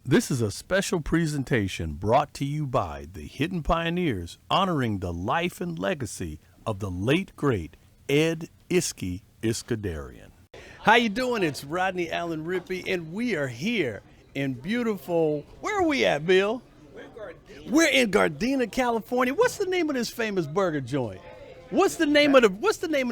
This is a special presentation brought to you by the Hidden Pioneers, honoring the life and legacy of the late great Ed Isky Iskenderian. How you doing? It's Rodney Allen Rippey, and we are here in beautiful. Where are we at, Bill? We're in Gardena, California. What's the name of this famous burger joint? What's the name of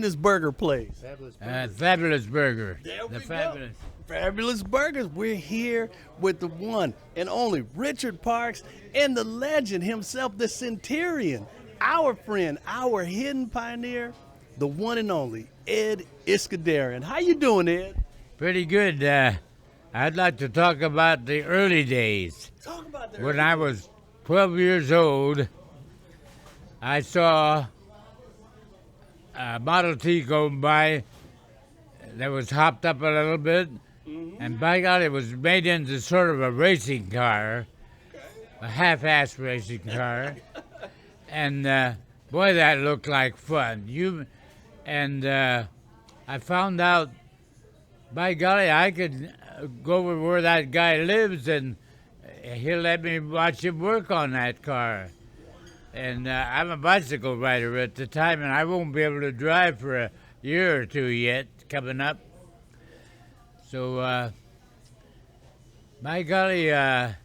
this burger place? Fabulous Burger. There we The go. Fabulous. Fabulous Burgers. We're here with the one and only Richard Parks and the legend himself, the Centurion, our friend, our hidden pioneer, the one and only Ed Iskenderian. How you doing, Ed? Pretty good. I'd like to talk about the early days. Talk about that. When I was 12 years old, I saw a Model T go by that was hopped up a little bit, and by God, it was made into sort of a racing car, a half-ass racing car, and boy, that looked like fun. I found out, by golly, I could go over where that guy lives, and he'll let me watch him work on that car. And I'm a bicycle rider at the time, and I won't be able to drive for a year or two yet coming up. So, by golly, then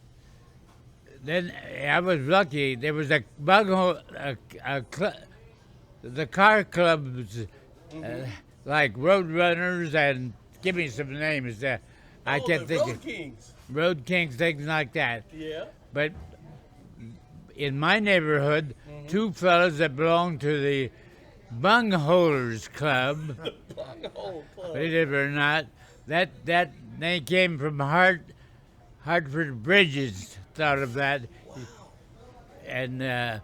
I was lucky. There was a bug hole, the car clubs, like Road Runners, and give me some names. I can't think Road of Kings. Road Kings, things like that. Yeah. But in my neighborhood, two fellas that belonged to the Bungholers Club, Bunghole Club. believe it or not, that they came from Hartford Bridges, thought of that. Wow. And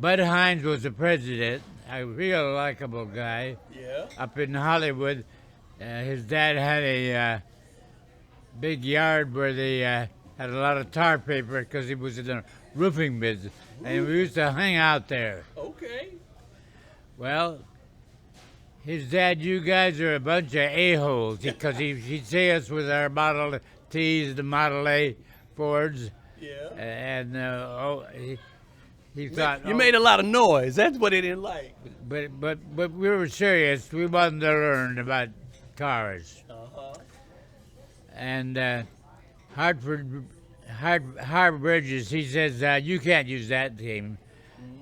Bud Hines was the president, a real likable guy Yeah. up in Hollywood. His dad had a big yard where they had a lot of tar paper because he was in the roofing business, and we used to hang out there. Okay. Well, his dad, you guys are a bunch of a-holes, because he'd see us with our Model Ts, the Model A Fords, Yeah. and he thought You made a lot of noise. That's what he didn't like. but we were serious. We wanted to learn about cars. Uh-huh. And Hartford Bridges, he says, you can't use that name.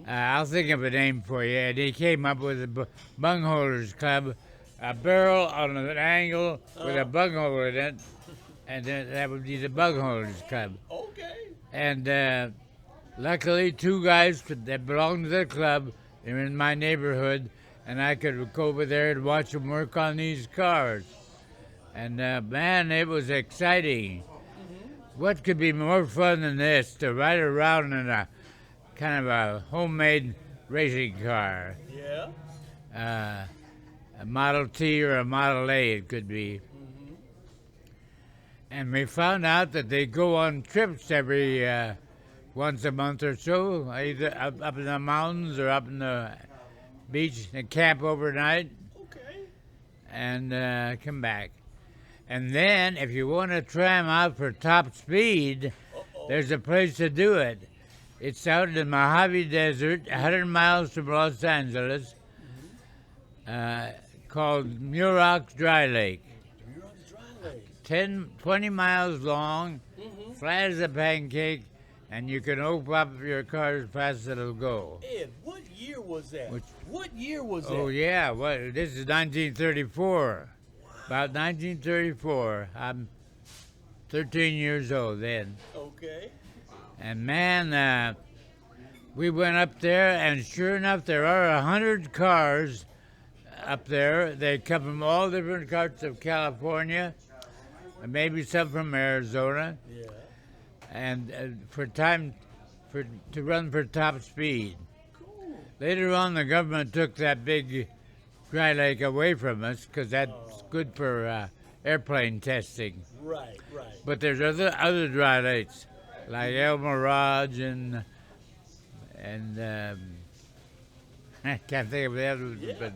I'll think of a name for you. And he came up with the Bungholers Club, a barrel on an angle with a bunghole in it, and then that would be the Bungholers Club. Okay. And luckily, two guys that belonged to the club are in my neighborhood, and I could go over there and watch them work on these cars. And man, it was exciting. What could be more fun than this, to ride around in a kind of a homemade racing car? Yeah. A Model T or a Model A, it could be. And we found out that they go on trips every once a month or so, either up in the mountains or up in the beach, and camp overnight Okay. and come back. And then, if you want to try them out for top speed, there's a place to do it. It's out in the Mojave Desert, 100 miles from Los Angeles, called Muroc Dry Lake. You're on the dry lake. 20 miles long, flat as a pancake, and you can open up your car as fast as it'll go. Ed, what year was that? Which- What year was that? Oh, yeah, this is 1934. About 1934. I'm 13 years old then. Okay. And man, we went up there, and sure enough, there are 100 cars up there. They come from all different parts of California, and maybe some from Arizona, Yeah. and to run for top speed. Cool. Later on, the government took that big dry lake away from us because that's good for airplane testing. Right, right. But there's other dry lakes, like El Mirage and I can't think of the other one, but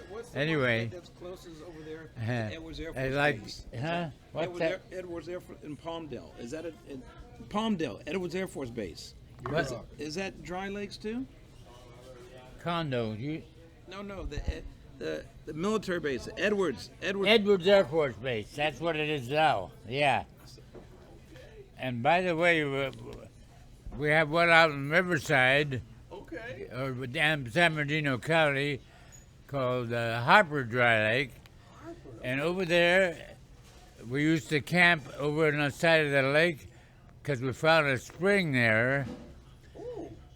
What's the anyway. one that's closest over there? Uh, Edwards Air I Force like, Base. huh? What's that? Edwards Air Force in Palmdale. Is that in Palmdale? Edwards Air Force Base. What? Is that Dry Lakes too? Condo. No. The military base. Edwards. Edwards Air Force Base. That's what it is now. Yeah. And by the way, we have one out in Riverside, Okay. or down San Bernardino County, called Harper Dry Lake. And over there, we used to camp over on the side of the lake because we found a spring there.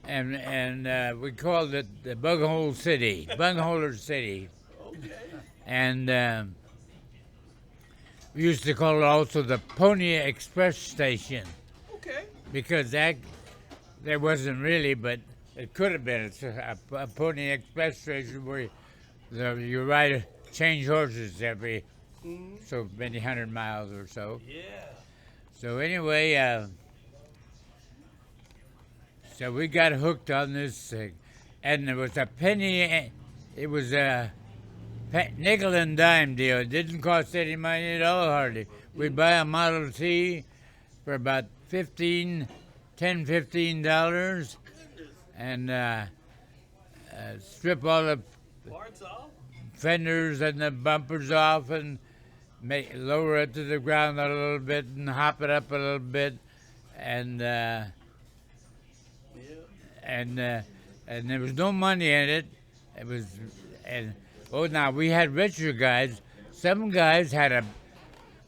And we called it the Bunghole City, Bungholer City. Okay. And we used to call it also the Pony Express Station Okay. because there wasn't really, but it could have been. It's a Pony Express Station where you ride, change horses every so many 100 miles or so. Yeah. So anyway, so we got hooked on this thing, and it was a penny. It was a nickel and dime deal. It didn't cost any money at all, hardly. We'd buy a Model T for about $15, $15, and strip all the Parts off. fenders and the bumpers off, and lower it to the ground a little bit, and hop it up a little bit, and and there was no money in it. It was, now we had richer guys. Some guys had a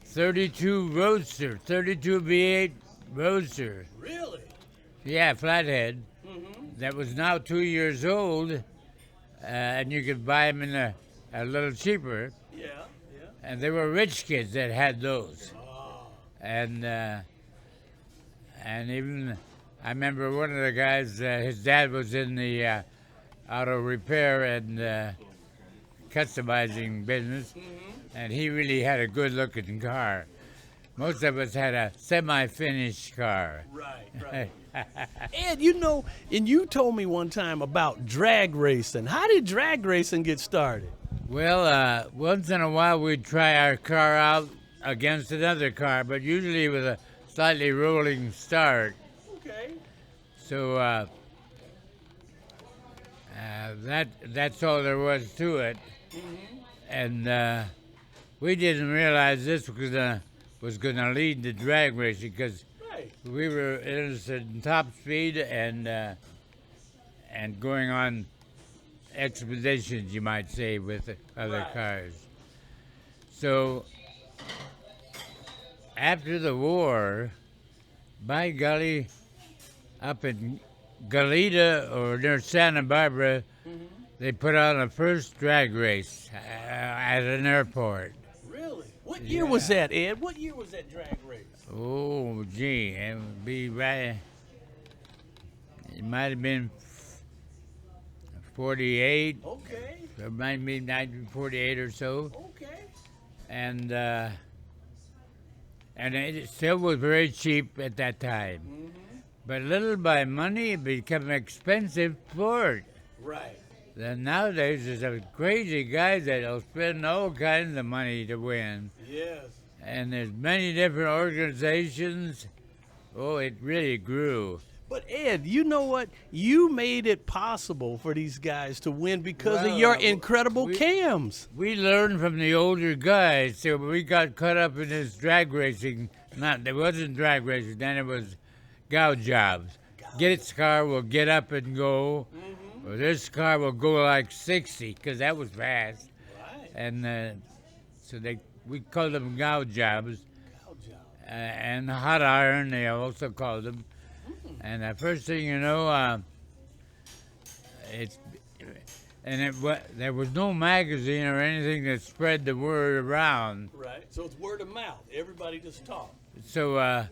32 Roadster, 32 V8 Roadster. Really? Yeah, flathead. That was now 2 years old, and you could buy them in a little cheaper. Yeah. And they were rich kids that had those. And even I remember one of the guys, his dad was in the auto repair and customizing business, and he really had a good-looking car. Most of us had a semi-finished car. Right. Ed, you know, and you told me one time about drag racing. How did drag racing get started? Well, once in a while we'd try our car out against another car, but usually with a slightly rolling start. Okay. So that's all there was to it. And we didn't realize this was going to lead to drag racing because we were interested in top speed and going on expeditions, you might say, with other cars. So after the war, by golly, up in Goleta or near Santa Barbara, they put on a first drag race at an airport. Really? What year was that, Ed? What year was that drag race? Oh, gee, it would be right. It might have been 48. Okay. It might be 1948 or so. Okay. And it still was very cheap at that time. But little by money, it became an expensive sport. Right. Then nowadays, there's a crazy guys that'll spend all kinds of money to win. Yes. And there's many different organizations. Oh, it really grew. But Ed, you know what? You made it possible for these guys to win because of your incredible cams. We learned from the older guys, so we got caught up in this drag racing. There wasn't drag racing, then it was gouge jobs. This car will get up and go, or this car will go like 60, because that was fast. Right. And so we called them gouge jobs. And hot iron, they also called them. And the first thing you know, there was no magazine or anything that spread the word around. Right. So it's word of mouth. Everybody just talked. So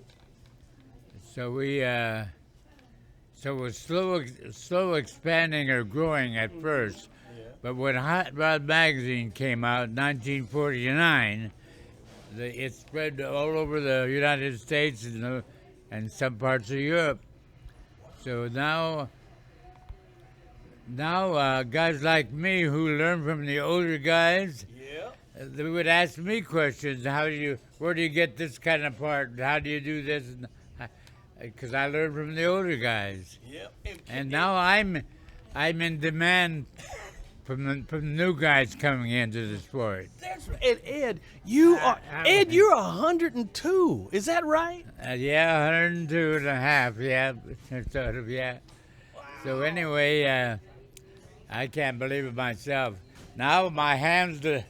it was slow expanding or growing at first. Yeah. But when Hot Rod magazine came out in 1949, it spread all over the United States and some parts of Europe. So now now guys like me who learn from the older guys, Yeah. they would ask me questions. Where do you get this kind of part? How do you do this? Because I learned from the older guys, Yep. and now I'm in demand from new guys coming into the sport. That's right. And Ed, you're 102. Is that right? Yeah, 102 and a half. Yeah, sort of. Yeah. So anyway, I can't believe it myself. Now my hands are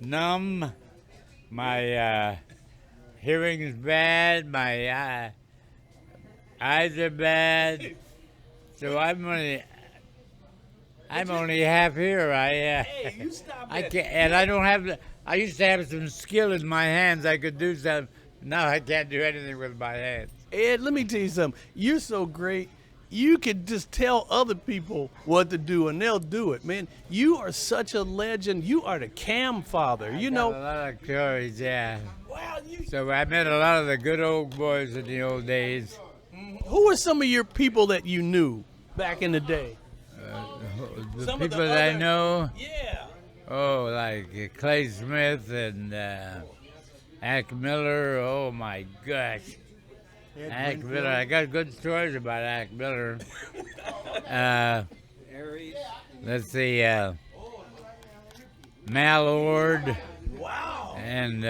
numb. My hearing is bad. My eyes are bad. So I'm only half here. Hey, you stop I that. can't, and I don't have. I used to have some skill in my hands. I could do something. Now I can't do anything with my hands. Ed, let me tell you something. You're so great. You can just tell other people what to do, and they'll do it, man. You are such a legend. You are the cam father. You Got know. a lot of stories, yeah. Wow. So I met a lot of the good old boys in the old days. Who were some of your people that you knew back in the day? The Some of the people that I other- know, Yeah. like Clay Smith and Ack Miller. Oh my gosh, Ack Miller. I got good stories about Ack Miller. Aries. Let's see, Mallord Wow. and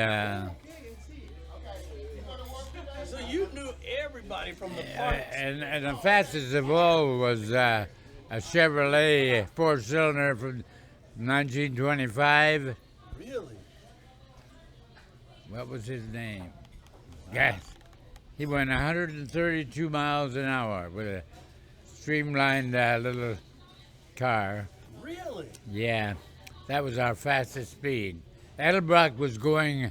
So you knew everybody from the parts. and the fastest of all was a Chevrolet four-cylinder from 1925. Really? What was his name? Gosh, he went 132 miles an hour with a streamlined little car. Really? Yeah, that was our fastest speed. Edelbrock was going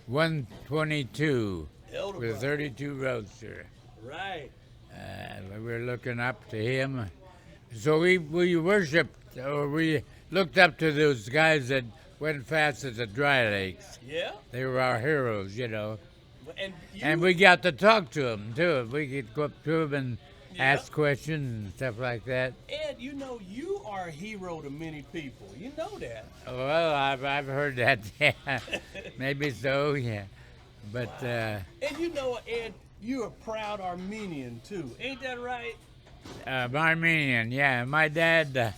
122 with a Elderbrock. 32 Roadster. Right. We were looking up to him. So we worshipped, or we looked up to those guys that went fast at the dry lakes. Yeah. They were our heroes, you know. And you, And we got to talk to them, too. We could go up to them and Yeah. ask questions and stuff like that. Ed, you know you are a hero to many people. You know that. Well, I've heard that. Yeah, maybe so. Yeah, but And you know, Ed, you're a proud Armenian too. Ain't that right? Armenian. Yeah, my dad.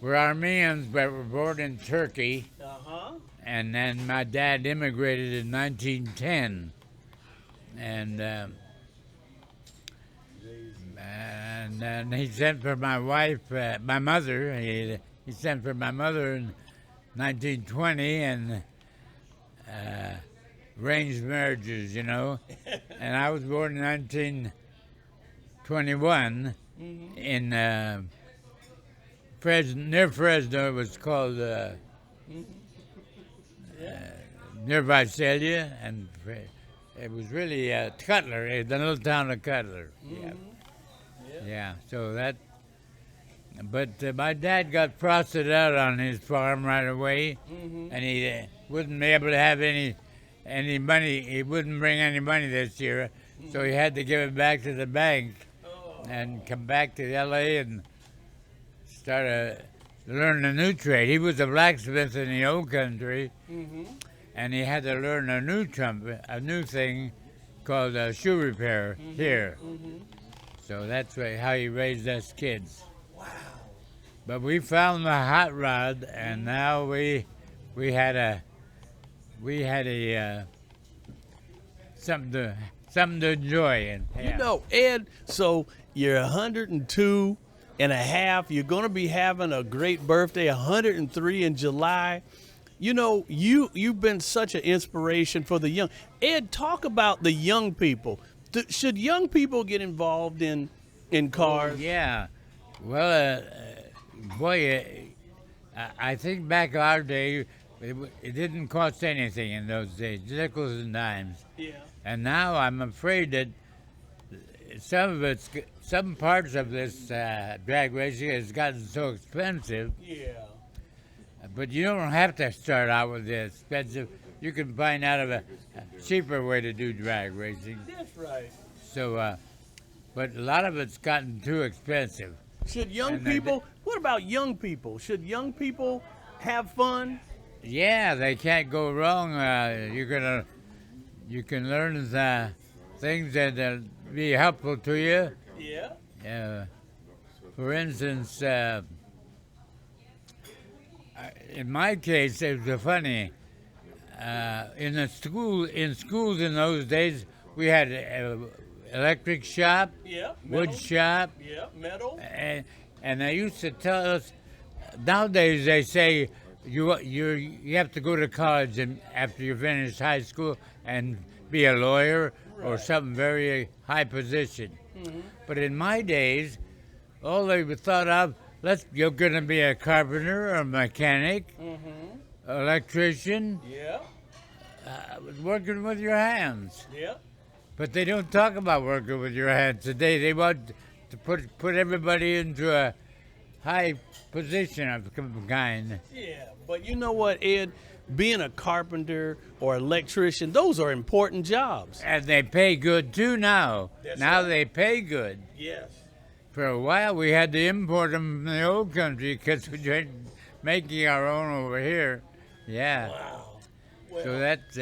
We're Armenians, but we're born in Turkey, Uh-huh. and then my dad immigrated in 1910, and then he sent for my wife, my mother. He sent for my mother in 1920, and arranged marriages, you know. And I was born in 1921 in near Fresno. It was called near Visalia, and it was really Cutler, the little town of Cutler. Yeah. So that. But my dad got frosted out on his farm right away, and he wouldn't be able to have any money. He wouldn't bring any money this year, so he had to give it back to the bank and come back to L.A. and learn a new trade. He was a blacksmith in the old country, and he had to learn a new thing called shoe repair here. So that's how he raised us kids. Wow. But we found the hot rod, and now we had a something to enjoy. And You know, Ed, so you're 102 and a half. You're going to be having a great birthday, 103 in July. You know, you've been such an inspiration for the young. Ed, talk about the young people. Should young people get involved in cars? Yeah. Well, boy, I think back our day, it didn't cost anything in those days, nickels and dimes. Yeah. And now I'm afraid that some parts of this drag racing has gotten so expensive. Yeah. But you don't have to start out with the expensive. You can find out of a cheaper way to do drag racing. That's right. So, but a lot of it's gotten too expensive. Should young And people, what about young people? Should young people have fun? Yeah, they can't go wrong. You can learn things that'll be helpful to you. Yeah. For instance, in my case, it was funny. In schools in those days, we had electric shop, wood shop, metal. and they used to tell us. Nowadays, they say you have to go to college and after you finish high school and be a lawyer or some very high position. Mm-hmm. But in my days, all they thought of, you're going to be a carpenter or a mechanic, electrician, working with your hands. Yeah. But they don't talk about working with your hands today. They want to put everybody into a high position of some kind. Yeah, but you know what, Ed? Being a carpenter or electrician, those are important jobs. And they pay good too now. That's now right. They pay good. Yes. For a while we had to import them from the old country because we weren't making our own over here. Yeah. Wow. Well, So that's...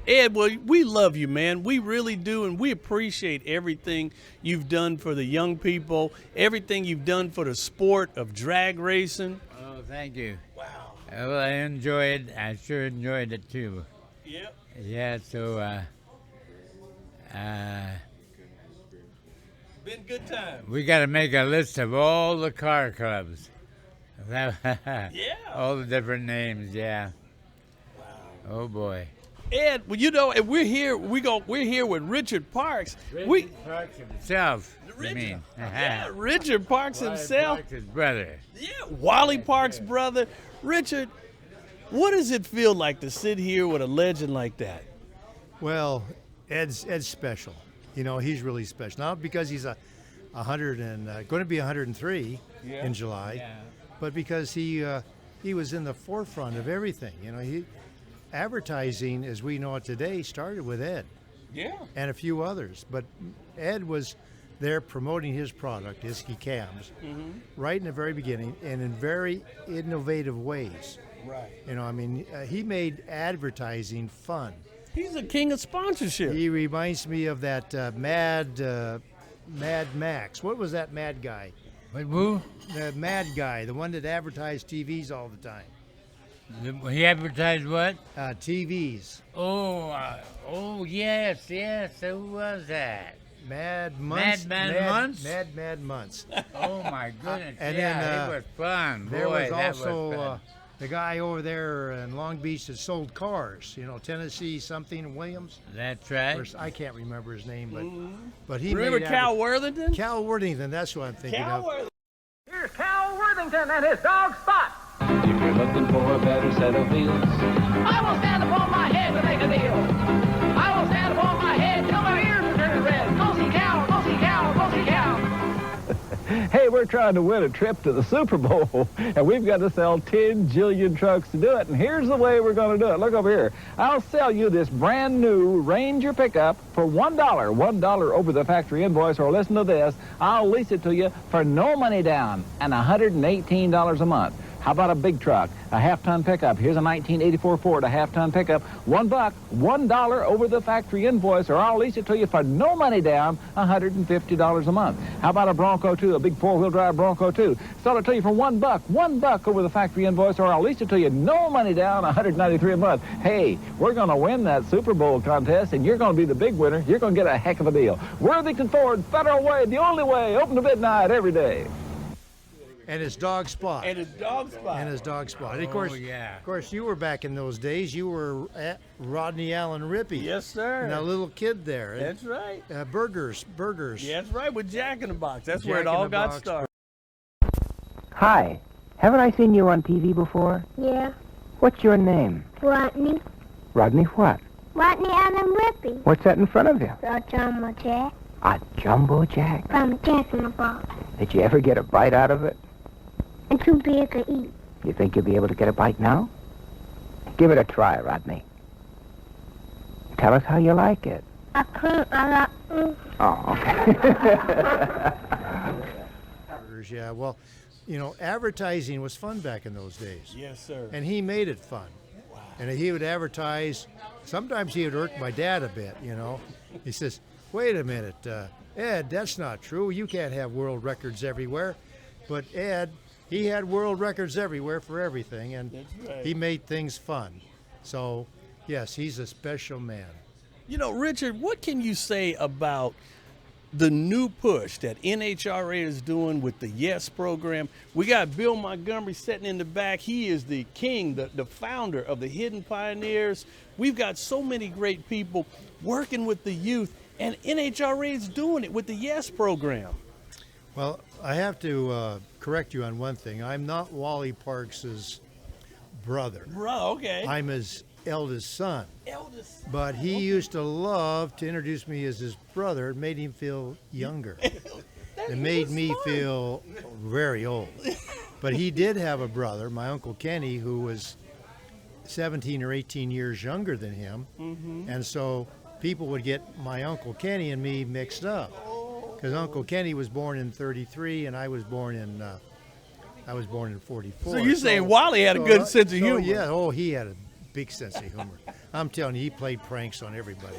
Ed, well, we love you, man. We really do, and we appreciate everything you've done for the young people, everything you've done for the sport of drag racing. Oh, thank you. Wow. Well, I enjoyed. I sure enjoyed it too. Yep. Yeah. So. Been good times. We got to make a list of all the car clubs. Yeah. All the different names. Yeah. Wow. Oh boy. Ed, well, you know, and we're here. We're here with Richard Parks. Parks himself. Richard, I mean. yeah, Richard Parks himself. Parks' brother. Yeah, Wally Parks' brother. Richard, what does it feel like to sit here with a legend like that? Well, Ed's special. You know, he's really special. Not because he's going to be 103 in July, but because he was in the forefront of everything. You know, advertising, as we know it today, started with Ed. Yeah. And a few others. But Ed was there promoting his product, Isky Cams, right in the very beginning and in very innovative ways. Right. You know, I mean, he made advertising fun. He's a king of sponsorship. He reminds me of that Mad Max. What was that Mad guy? Wait, who? The Mad guy, the one that advertised TVs all the time. He advertised what? TVs. Oh, yes. Who was that? Mad Months. Mad Months. Oh my goodness! And yeah, then, it was fun. Boy, there was that also was fun. the guy over there in Long Beach that sold cars. You know, Tennessee something Williams. That's right. I can't remember his name, but he Remember made Cal Worthington? Cal Worthington. That's what I'm thinking of. Here's Cal Worthington and his dog Spot. If you're looking for a better set of wheels, I will stand upon my head to make a deal. I will stand upon my head till my ears are turning red. Go see Cal, go see Cal, go see Cal. hey, we're trying to win a trip to the Super Bowl, and we've got to sell 10 jillion trucks to do it, and here's the way we're going to do it. Look over here. I'll sell you this brand new Ranger pickup for $1. $1 over the factory invoice, or listen to this, I'll lease it to you for no money down and $118 a month. How about a big truck, a half-ton pickup? Here's a 1984 Ford, a half-ton pickup. $1, $1 over the factory invoice, or I'll lease it to you for no money down, $150 a month. How about a Bronco 2, a big four-wheel drive Bronco 2? Sell it to you for $1, $1 over the factory invoice, or I'll lease it to you no money down, $193 a month. Hey, we're going to win that Super Bowl contest, and you're going to be the big winner. You're going to get a heck of a deal. Worthington Ford, Federal Way, the only way, open to midnight every day. And his dog Spot. And his dog Spot. And his dog Spot. And of course, yeah. Of course, you were back in those days. You were at Rodney Allen Rippey. Yes, sir. And that little kid there. That's right. Burgers. Yeah, that's right, with Jack in the Box. That's Jack where it in all the got Box. started. Hi. Haven't I seen you on TV before? Yeah. What's your name? Rodney. Rodney what? Rodney Allen Rippey. What's that in front of you? The Jumbo Jack. A jumbo jack? From Jack in the Box. Did you ever get a bite out of it? And too big to eat. You think you'll be able to get a bite now? Give it a try, Rodney. Tell us how you like it. I can't. I like. Oh, okay. Burgers, yeah. Well, advertising was fun back in those days. Yes, sir. And he made it fun. Wow. And he would advertise. Sometimes he would irk my dad a bit, He says, wait a minute, Ed, that's not true. You can't have world records everywhere. But Ed, he had world records everywhere for everything, and That's right. he made things fun. So, yes, he's a special man. Richard, what can you say about the new push that NHRA is doing with the YES program? We got Bill Montgomery sitting in the back. He is the king, the founder of the Hidden Pioneers. We've got so many great people working with the youth, and NHRA is doing it with the YES program. Well, I have to correct you on one thing. I'm not Wally Parks's brother. Bro, okay. I'm his eldest son. Eldest. But he used to love to introduce me as his brother. It made him feel younger. It made me feel very old. But he did have a brother, my Uncle Kenny, who was 17 or 18 years younger than him. Mm-hmm. And so people would get my Uncle Kenny and me mixed up. Because Uncle Kenny was born in 33 and I was born in 44. So you're saying Wally had a good sense of humor? Yeah, he had a big sense of humor. I'm telling you, he played pranks on everybody.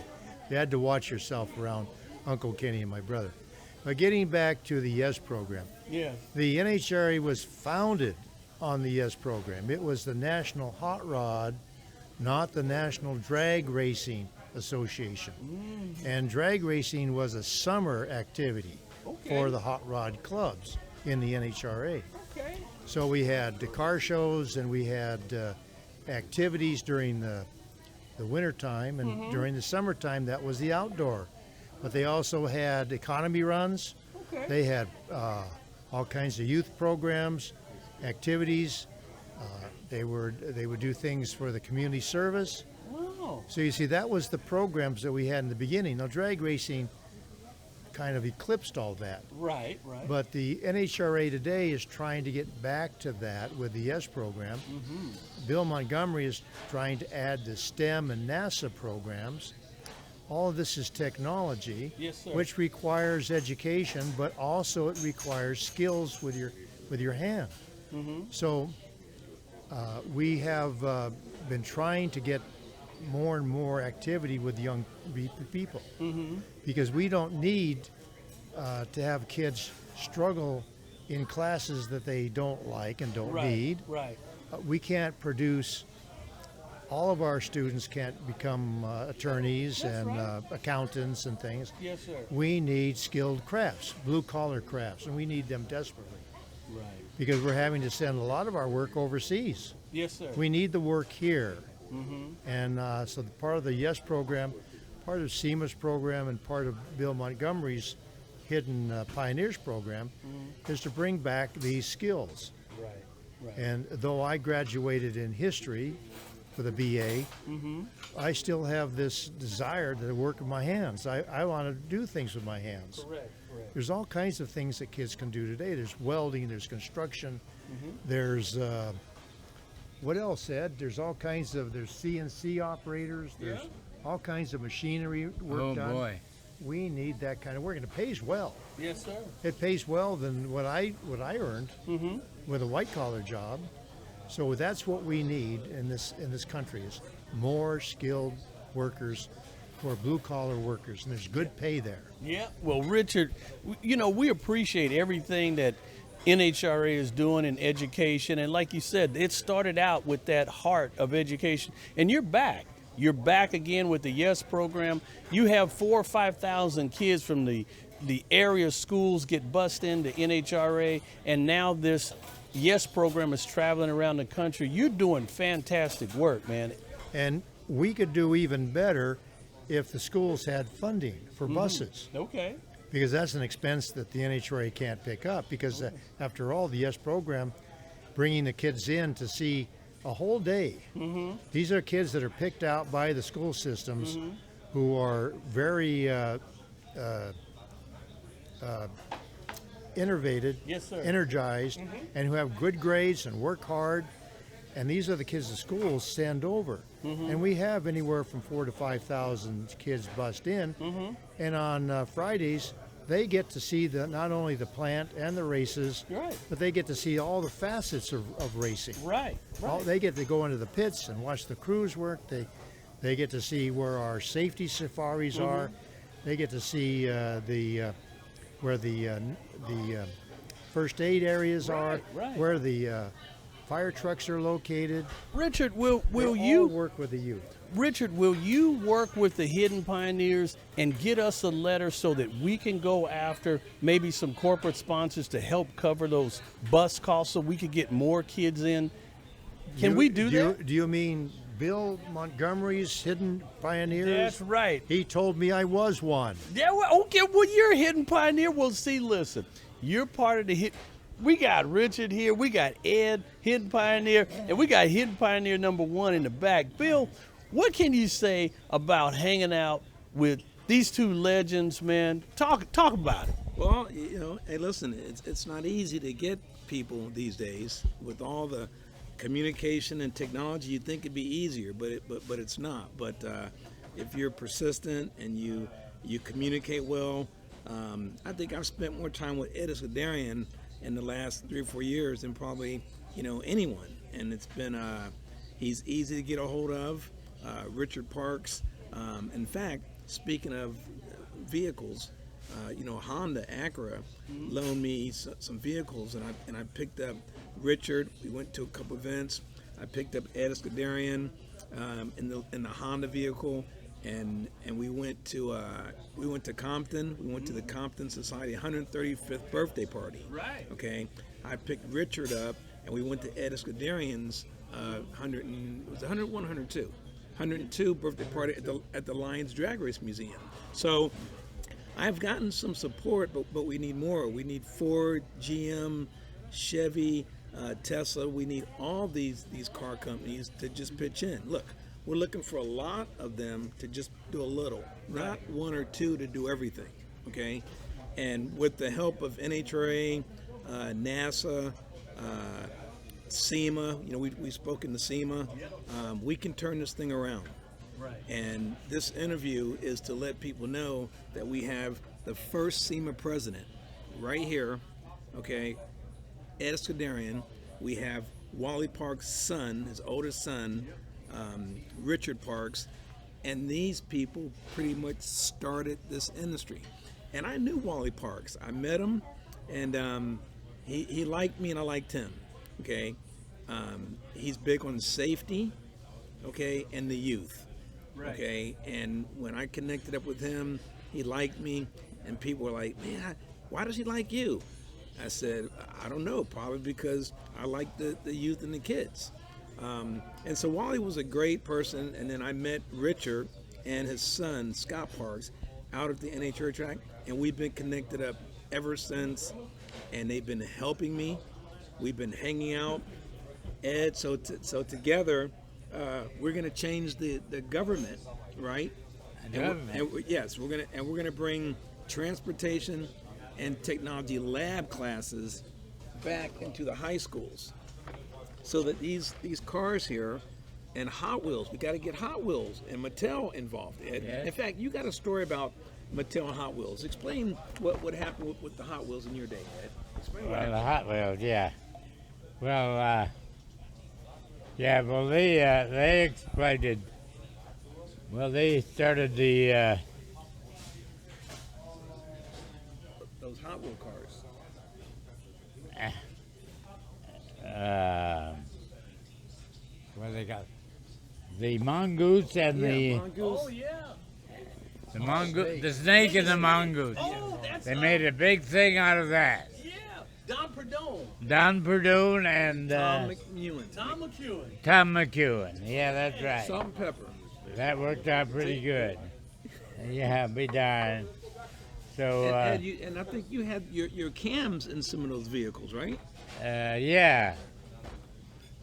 You had to watch yourself around Uncle Kenny and my brother. But getting back to the YES program, Yeah. the NHRA was founded on the YES program. It was the National Hot Rod, not the National Drag Racing Association. And drag racing was a summer activity for the hot rod clubs in the NHRA. Okay. So we had the car shows and we had activities during the wintertime, and during the summertime that was the outdoor. But they also had economy runs. Okay. They had all kinds of youth programs, activities. They would do things for the community service. Wow. So you see, that was the programs that we had in the beginning. Now drag racing kind of eclipsed all that. Right. But the NHRA today is trying to get back to that with the YES program. Bill Montgomery is trying to add the STEM and NASA programs. All of this is technology, Yes, sir. which requires education, but also it requires skills with your hand. So we have been trying to get more and more activity with young people, because we don't need to have kids struggle in classes that they don't like and don't need. Right. We can't produce, all of our students can't become attorneys and accountants and things. Yes, sir. We need skilled crafts, blue collar crafts, and we need them desperately Right. because we're having to send a lot of our work overseas. Yes, sir. We need the work here. And so the part of the YES program, part of SEMA's program, and part of Bill Montgomery's Hidden Pioneers program is to bring back these skills. Right. And though I graduated in history with a BA, I still have this desire to work with my hands. I want to do things with my hands. Correct. There's all kinds of things that kids can do today. There's welding, there's construction, there's what else, Ed? There's CNC operators, there's all kinds of machinery work done. Oh boy. We need that kind of work, and it pays well. Yes, sir. It pays well than what I earned with a white collar job. So that's what we need in this country is more skilled workers who are blue collar workers, and there's good pay there. Yeah. Well, Richard, we appreciate everything that NHRA is doing in education, and like you said, it started out with that heart of education, and you're back. You're back again with the YES program. You have 4,000 or 5,000 kids from the area schools get bused into NHRA, and now this YES program is traveling around the country. You're doing fantastic work, man. And we could do even better if the schools had funding for buses. Okay. Because that's an expense that the NHRA can't pick up, because after all, the YES program, bringing the kids in to see a whole day. These are kids that are picked out by the school systems who are very innovated, Yes, sir. energized, and who have good grades and work hard. And these are the kids the schools send over. And we have anywhere from 4,000 to 5,000 kids bused in. And on Fridays, they get to see not only the plant and the races, Right. but they get to see all the facets of racing. Right. They get to go into the pits and watch the crews work. They get to see where our safety safaris Mm-hmm. are. They get to see where the first aid areas are, right. where the fire trucks are located. Richard, will They you all work with the youth? Richard, will you work with the Hidden Pioneers and get us a letter so that we can go after maybe some corporate sponsors to help cover those bus costs so we could get more kids in? Can we do that? Do you mean Bill Montgomery's Hidden Pioneers? That's right. He told me I was one. Yeah, well, okay, well, you're a Hidden Pioneer. Well, see, listen, you're part of the hit. We got Richard here, we got Ed, Hidden Pioneer, and we got Hidden Pioneer #1 in the back. Bill, what can you say about hanging out with these two legends, man? Talk about it. Well, hey, listen, it's not easy to get people these days with all the communication and technology. You'd think it'd be easier, but it's not. But if you're persistent and you communicate well, I think I've spent more time with Isky Iskenderian in the last 3 or 4 years than probably anyone, and it's been he's easy to get a hold of. Richard Parks. In fact, speaking of vehicles, Honda Acura loaned me some vehicles, and I picked up Richard. We went to a couple events. I picked up Isky Iskenderian in the Honda vehicle, and we went to Compton. We went to the Compton Society 135th birthday party. Right. Okay. I picked Richard up, and we went to Isky Iskenderian's 102 birthday party at the Lions Drag Race Museum. So I've gotten some support, but we need more. We need Ford, GM, Chevy, Tesla. We need all these car companies to just pitch in. Look, we're looking for a lot of them to just do a little, not one or two to do everything. Okay, and with the help of NHRA, NASA, SEMA, we've spoken to SEMA. We can turn this thing around. Right. And this interview is to let people know that we have the first SEMA president right here, okay, Isky Iskenderian. We have Wally Parks' son, his oldest son, Richard Parks, and these people pretty much started this industry. And I knew Wally Parks. I met him, and he liked me, and I liked him. Okay, he's big on safety, okay, and the youth. Right. Okay, and when I connected up with him, he liked me, and people were like, "Man, why does he like you?" I said, "I don't know, probably because I like the youth and the kids." And so Wally was a great person, and then I met Richard and his son Scott Parks out at the NHR track, and we've been connected up ever since, and they've been helping me. We've been hanging out, Ed. So together, we're going to change the government, right? Yes, we're gonna bring transportation and technology lab classes back into the high schools, so that these cars here and Hot Wheels, we got to get Hot Wheels and Mattel involved. Ed. Yeah. In fact, you got a story about Mattel and Hot Wheels. Explain what happened with the Hot Wheels in your day, Ed. Explain what Well, happened. the Hot Wheels, yeah. Well, well, they exploded. Well, they started the Those Hot Wheel cars. what they got? The mongoose and Mongoose. the mongoose, the snake and the mongoose. Oh, that's They made a big thing out of that. yeah, Don Perdone, Don Perdue and Tom McEwen. Tom McEwen. Tom McEwen. Yeah, that's right. Salt and pepper. That worked out pretty good. Yeah, be darned. So, And I think you had your cams in some of those vehicles, right? yeah.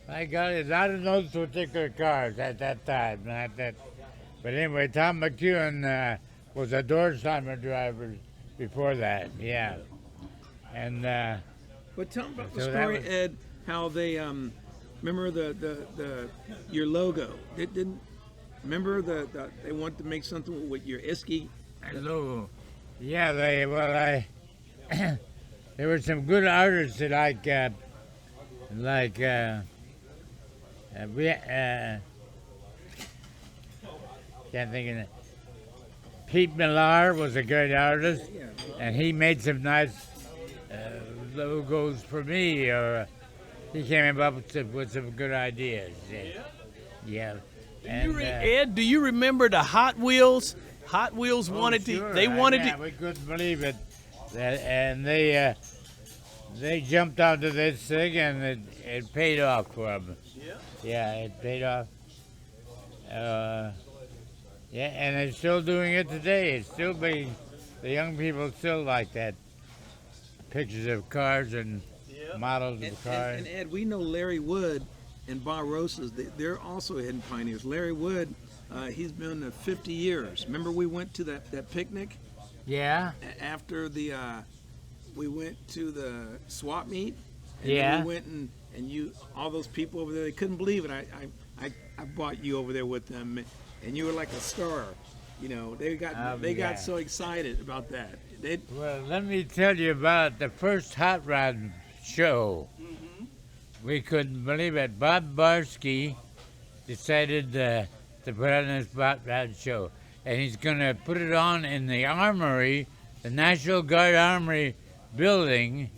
I got it. Not in those particular cars at that time. Not that. But anyway, Tom McEwen was a Dorsheimer driver before that. Yeah. And But tell me about the So that story, was- Ed. How they remember the your logo. It didn't remember they wanted to make something with your Isky. the logo. Yeah, there were some good artists that can't think of it. Pete Millar was a great artist, and he made some nice logos for me, or he came up with some good ideas. Yeah. And, Ed, do you remember the Hot Wheels? Hot Wheels wanted sure. to. They wanted yeah, to. we couldn't believe it, and they jumped onto this thing, and it paid off for them. Yeah, it paid off. Yeah, and they're still doing it today. It's still being, the young people still like that. Pictures of cars and models of cars. And Ed, we know Larry Wood and Bob Rosas, they're also hidden pioneers. Larry Wood, he's been there 50 years. Remember we went to that picnic? Yeah. After we went to the swap meet. And Yeah. then we went and you, all those people over there, they couldn't believe it. I brought you over there with them, and you were like a star. You know, they got so excited about that. Well, let me tell you about the first hot rod show. We couldn't believe it. Bob Barsky decided to put on this hot rod show, and he's going to put it on in the armory, the National Guard Armory building.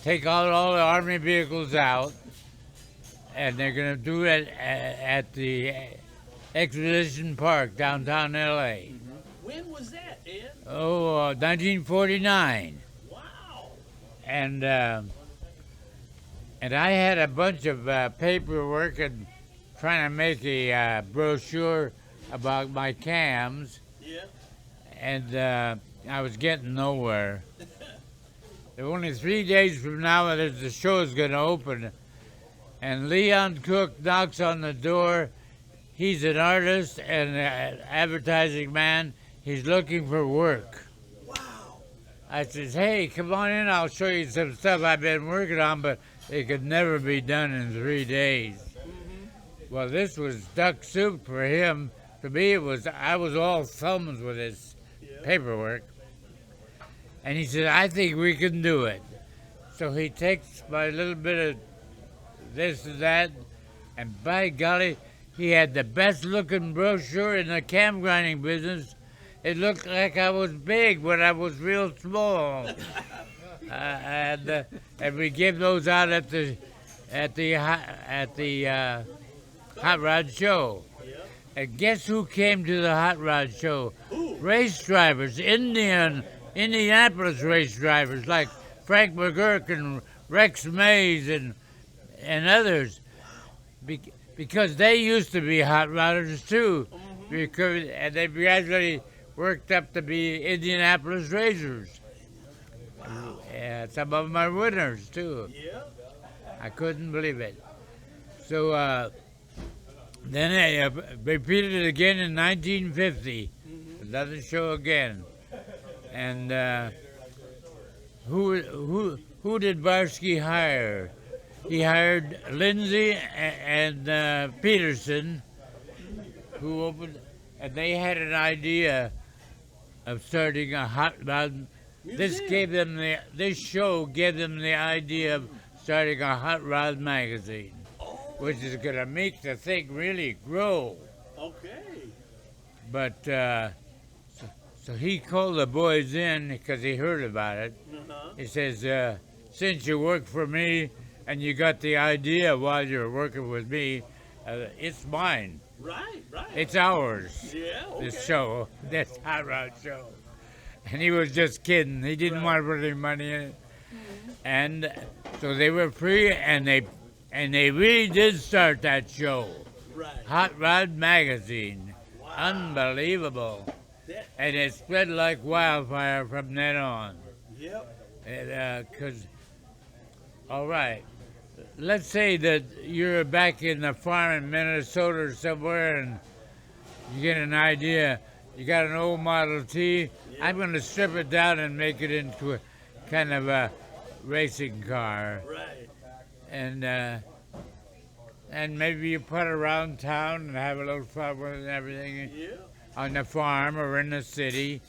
Take all the army vehicles out, and they're going to do it at the Exposition Park, downtown L.A. When was that, Ed? 1949. Wow. And I had a bunch of paperwork and trying to make a brochure about my cams. Yeah. And I was getting nowhere. There were only 3 days from now that the show is going to open. And Leon Cook knocks on the door. He's an artist and an advertising man. He's looking for work. Wow. I says, hey, come on in. I'll show you some stuff I've been working on, but it could never be done in 3 days. Well, this was duck soup for him. For me, I was all thumbs with his paperwork. And he said, I think we can do it. So he takes my little bit of this and that, and by golly, he had the best looking brochure in the cam grinding business. It looked like I was big when I was real small. And we gave those out at the hot rod show. And guess who came to the hot rod show? Race drivers, Indianapolis race drivers like Frank McGurk and Rex Mays and others, because they used to be hot rodders too, and they gradually worked up to be Indianapolis racers. Some of them are winners too. I couldn't believe it. So then I repeated it again in 1950, another show again. And who did Barsky hire? He hired Lindsay and Peterson, who opened, and they had an idea of starting a hot rod. This show gave them the idea of starting a hot rod magazine, which is going to make the thing really grow. Okay. But so he called the boys in because he heard about it. He says, since you work for me and you got the idea while you're working with me, it's mine. Right. It's ours. Yeah. Okay. This show, this hot rod show. And he was just kidding. He didn't want any money in it. And so they were free, and they really did start that show. Right. Hot Rod Magazine. Wow. Unbelievable. And it spread like wildfire from then on. Yep. Because, all right, let's say that you're back in the farm in Minnesota or somewhere, and you get an idea. You got an old Model T. I'm going to strip it down and make it into a kind of a racing car. Right. And maybe you put it around town and have a little fun with it and everything. Yeah. on the farm or in the city.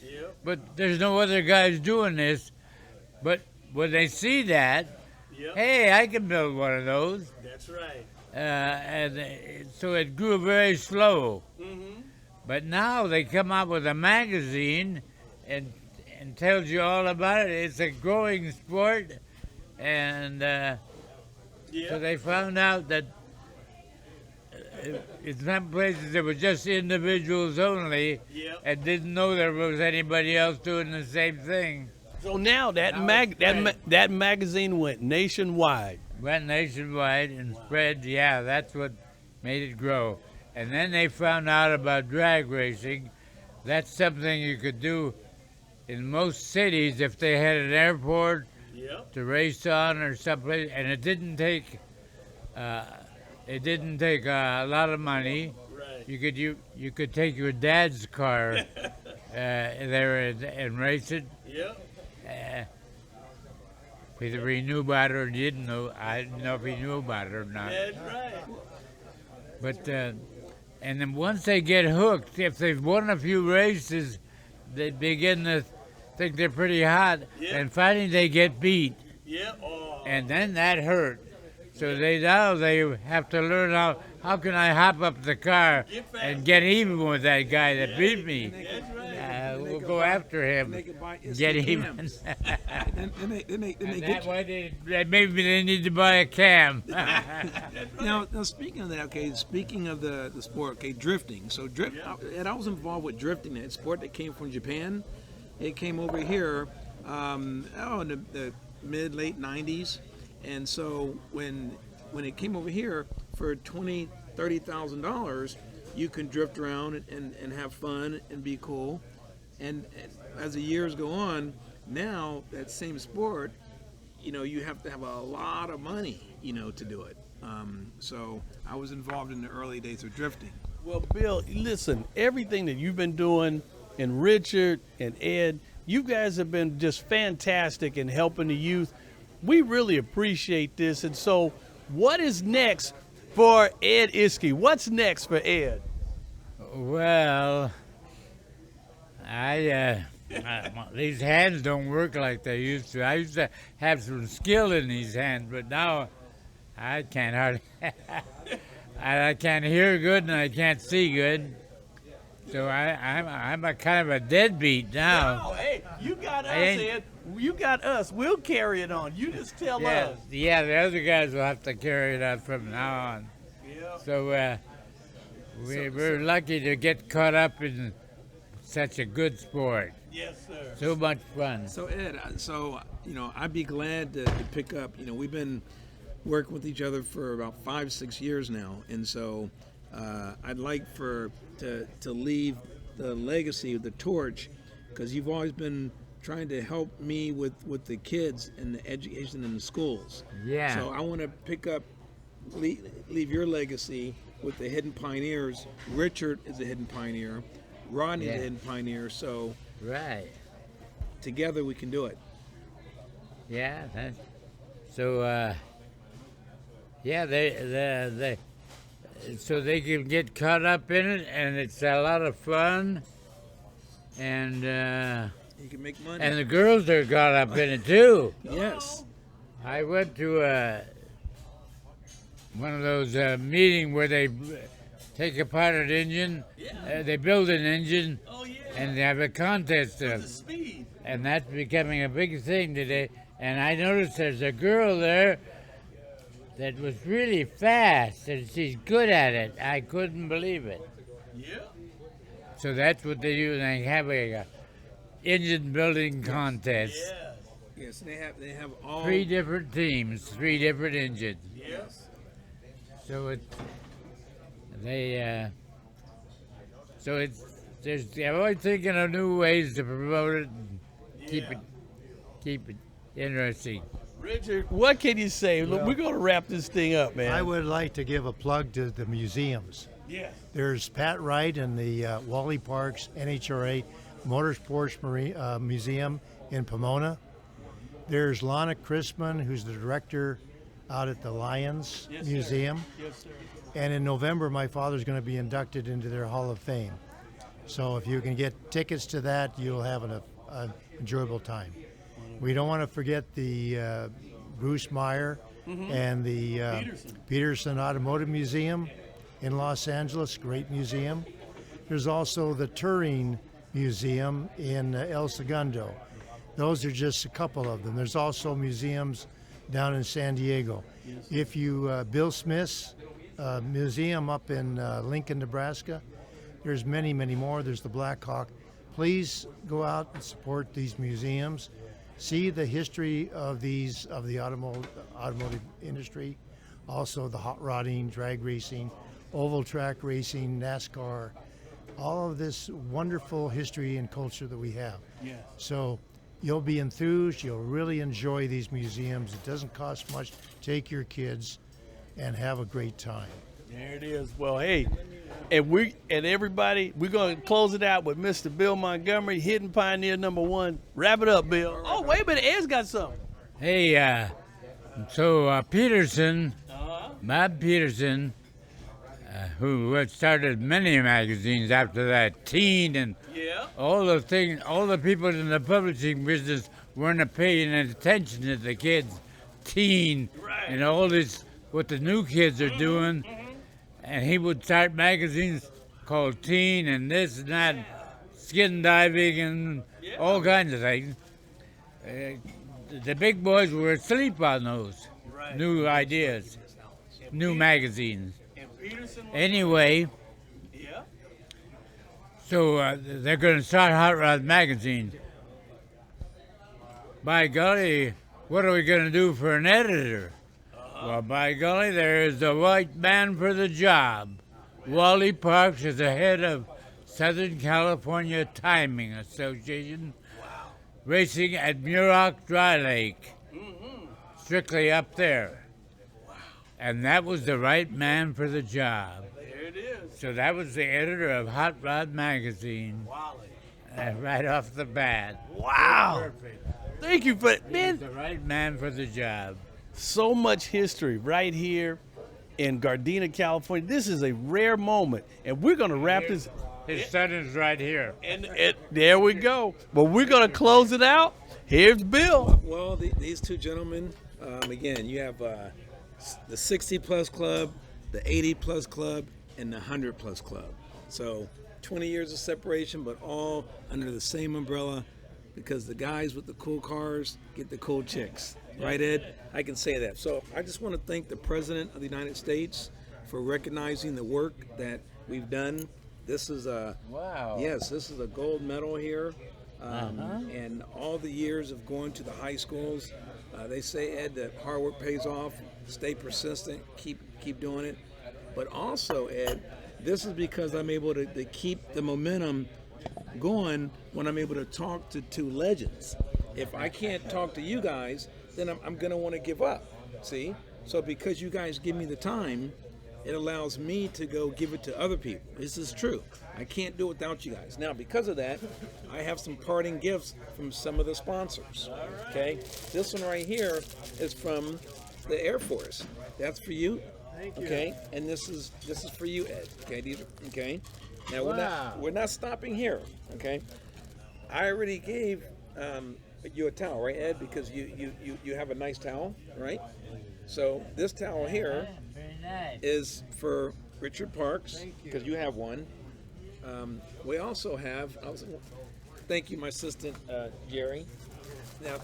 But there's no other guys doing this. But when they see that, hey, I can build one of those. That's right. So it grew very slow. Mm-hmm. But now they come out with a magazine and tells you all about it. It's a growing sport, and so they found out that in some places it was just individuals only, and didn't know there was anybody else doing the same thing. So now that magazine went nationwide. Went nationwide and spread. Yeah, that's what made it grow. And then they found out about drag racing. That's something you could do in most cities if they had an airport to race on or someplace. And it didn't take a lot of money. Right. You could take your dad's car there and race it. Whether he knew about it or didn't know, I didn't know if he knew about it or not. That's right. But and then once they get hooked, if they've won a few races, they begin to think they're pretty hot, and finally they get beat, and then that hurt. So they have to learn how can I hop up the car and get even with that guy that beat me. We'll go after him, get even. Maybe they need to buy a cam. Now, speaking of that, okay, speaking of the sport, okay, drifting. So I was involved with drifting, a sport that came from Japan. It came over here in the late 90s. And so when it came over here for $20,000-$30,000, you can drift around and have fun and be cool. And as the years go on, now that same sport, you have to have a lot of money, to do it. So I was involved in the early days of drifting. Well, Bill, listen, everything that you've been doing, and Richard and Ed, you guys have been just fantastic in helping the youth. We really appreciate this. And so what is next for Ed Isky? What's next for Ed? Well, these hands don't work like they used to. I used to have some skill in these hands, but now I can't hardly. I can't hear good and I can't see good. So I'm a kind of a deadbeat now. No, hey, you got us, Ed. You got us. We'll carry it on. You just tell us. Yeah, the other guys will have to carry it on from now on. Yeah. So we're lucky to get caught up in such a good sport. Yes, sir. So much fun. So Ed, I'd be glad to pick up. We've been working with each other for about 5-6 years now, and so I'd like to leave the legacy, the torch, because you've always been trying to help me with the kids and the education in the schools. Yeah. So I want to leave your legacy with the Hidden Pioneers. Richard is a Hidden Pioneer. Rodney's a Hidden Pioneer. So right. Together we can do it. Yeah. So so they can get caught up in it, and it's a lot of fun, and you can make money. And the girls are caught up in it too. Yes. I went to one of those meetings where they take apart an engine, they build an engine, and they have a contest of speed. And that's becoming a big thing today. And I noticed there's a girl there that was really fast, and she's good at it. I couldn't believe it. Yeah. So that's what they do. They have a engine building contest. Yes, they have all 3 different teams, 3 different engines. Yes. So they're always thinking of new ways to promote it and keep it interesting. Richard, what can you say? Look, we're going to wrap this thing up, man. I would like to give a plug to the museums. Yes. There's Pat Wright in the Wally Parks NHRA Motorsports Museum in Pomona. There's Lana Chrisman, who's the director out at the Lions Museum. Yes, sir. And in November, my father's going to be inducted into their Hall of Fame. So if you can get tickets to that, you'll have an enjoyable time. We don't want to forget the Bruce Meyer and the Peterson Automotive Museum in Los Angeles, great museum. There's also the Turing Museum in El Segundo. Those are just a couple of them. There's also museums down in San Diego. If you, Bill Smith's museum up in Lincoln, Nebraska, there's many, many more. There's the Black Hawk. Please go out and support these museums. See the history of these, of the automotive industry, also the hot rodding, drag racing, oval track racing, NASCAR, all of this wonderful history and culture that we have. Yes. So you'll be enthused, you'll really enjoy these museums. It doesn't cost much. Take your kids and have a great time. There it is. Well, hey, and everybody, we're going to close it out with Mr. Bill Montgomery, Hidden Pioneer #1. Wrap it up, Bill. Oh, wait a minute. Ed's got something. Hey, so Peterson, Bob Peterson, who had started many magazines after that, Teen and all the people in the publishing business weren't paying attention to the kids, Teen, and all this, what the new kids are doing. And he would start magazines called Teen and this and that, skin diving and all kinds of things. The big boys were asleep on those new ideas, new magazines. Anyway, so they're going to start Hot Rod Magazine. By golly, what are we going to do for an editor? Well, by golly, there is the white man for the job. Wally Parks is the head of Southern California Timing Association, racing at Muroc Dry Lake, strictly up there. And that was the right man for the job. There it is. So that was the editor of Hot Rod Magazine. Right off the bat. Wow. Perfect. Thank you for it, man. The right man for the job. So much history right here in Gardena, California. This is a rare moment, and we're going to wrap this. His son is right here. And there we go. Well, we're going to close it out. Here's Bill. Well, these two gentlemen, again, you have the 60-plus club, the 80-plus club, and the 100-plus club. So 20 years of separation, but all under the same umbrella, because the guys with the cool cars get the cool chicks. Right, Ed? I can say that. So I just want to thank the President of the United States for recognizing the work that we've done. This is this is a gold medal here. And all the years of going to the high schools, they say, Ed, that hard work pays off. Stay persistent. Keep doing it. But also, Ed, this is because I'm able to keep the momentum going when I'm able to talk to two legends. If I can't talk to you guys, then I'm going to want to give up, see? So because you guys give me the time, it allows me to go give it to other people. This is true. I can't do it without you guys. Now, because of that, I have some parting gifts from some of the sponsors, okay? This one right here is from the Air Force. That's for you, okay? And this is for you, Ed, okay? Okay? Now, we're not stopping here, okay? I already gave you a towel, right, Ed? Because you have a nice towel, right? So this towel here is for Richard Parks, because you have one. We also have, thank you, my assistant, Jerry. Now,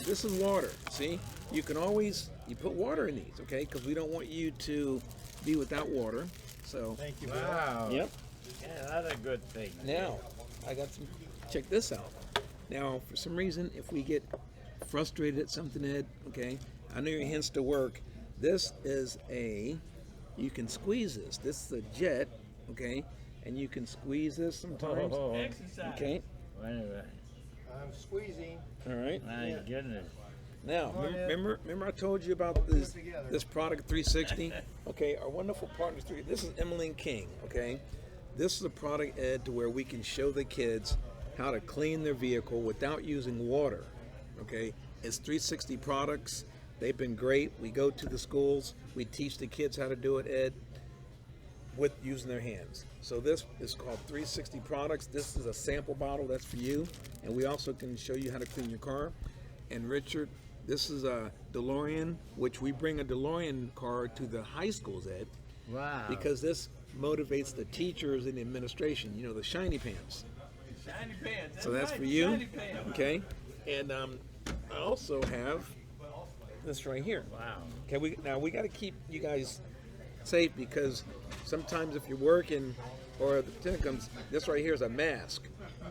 this is water, see? You can always, you put water in these, okay? Because we don't want you to be without water. So. Thank you. Wow. Yep. Yeah, that's a good thing. Now, I got some, check this out. Now, for some reason, if we get frustrated at something, Ed, okay, I know your hints to work. This is you can squeeze this. This is a jet, okay, and you can squeeze this sometimes. Okay. I'm squeezing. All right. My goodness. Now, remember I told you about this product 360? Okay, our wonderful partners. This is Emmeline King, okay? This is a product, Ed, to where we can show the kids how to clean their vehicle without using water, okay? It's 360 products. They've been great. We go to the schools. We teach the kids how to do it, Ed. with using their hands. So this is called 360 Products. This is a sample bottle that's for you, and we also can show you how to clean your car. And Richard, this is a DeLorean, which we bring a DeLorean car to the high schools, Ed. Wow. Because this motivates the teachers and the administration. You know, the shiny pants. Shiny pants. So that's right, for you. shiny pants. Okay. And I also have this right here. Wow. Okay. We got to keep you guys safe, because sometimes if you're working or the lieutenant comes, this right here is a mask.